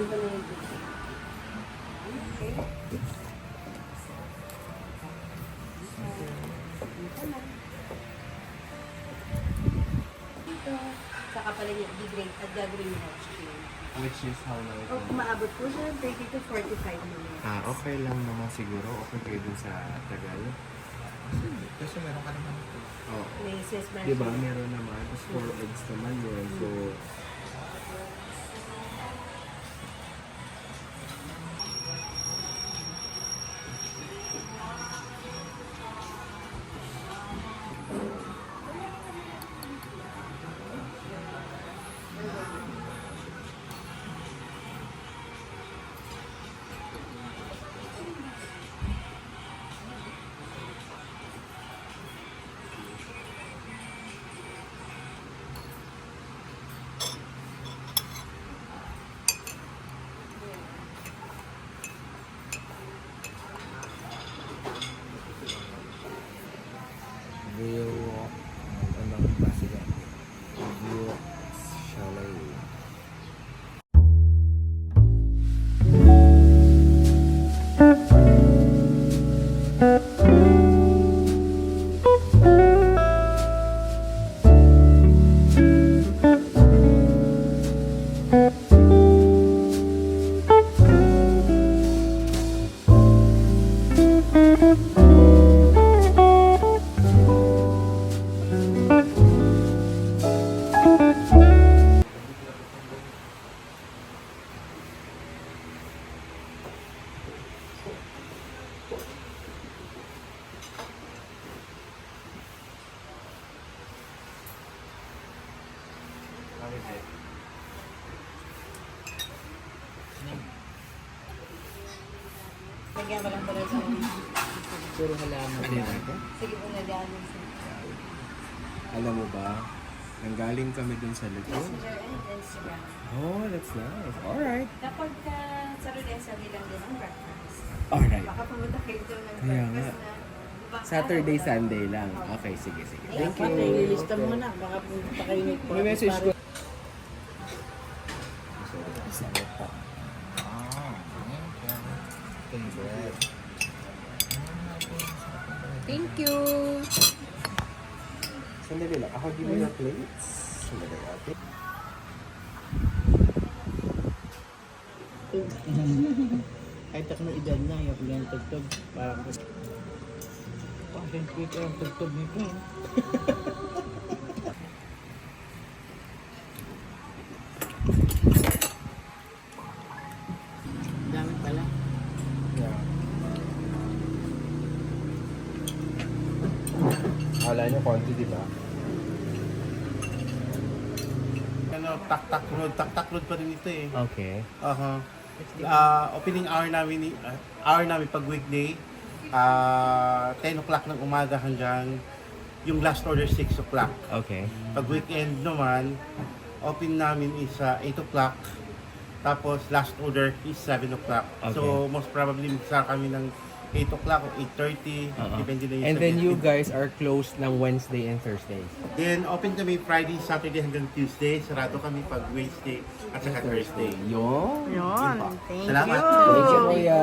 ba na yung okay. Ito. Saka pala yung degrade at gagawin mo hot cream. Which is how long it will? Umaabot po siya ng 30 to 45 minutes. Okay lang naman siguro. Okay kayo dun sa tagal. Kasi meron ka naman ito. Oo. May sis Diba, meron naman. Tapos 4 eggs naman yun. So, Real walk. Anong klase yan? Real chalet. how is it? Lagyan ko lang pala sa Puro halaman yan. sige po nagano sa Alam mo ba, nanggaling kami dun sa likod. Messenger and Instagram. Oh, that's nice. Alright. Kapag ka sa Rodessa nilang din ang breakfast. Alright. Baka pumunta kayo doon ng Kaya breakfast nga. na Saturday, Sunday lang. Okay, sige, sige. Thank you. Ililista mo na, baka pumunta kayo ni May message ko. Thank you. Sandali lang. Ako give me your plates. Sandali ate. Kahit ako na edad na, yung pagyan tugtog. Parang quick ang tugtog nito. Dami pala. Yeah. Akala nyo konti, di ba? Ano, tak-tak road pa rin ito eh. Okay. Opening hour namin pag weekday, 10 o'clock ng umaga hanggang yung last order 6 o'clock. Okay. Pag weekend naman, open namin is 8 o'clock. Tapos last order is 7 o'clock. Okay. So most probably magsara kami ng 8 o'clock o 8:30, depende na yun And sa then you business. guys are closed ng Wednesday and Thursday. Then open kami Friday, Saturday hanggang Tuesday. Sarado kami pag Wednesday at saka Thursday. Yun. Yun po. Salamat. Thank you, Kuya.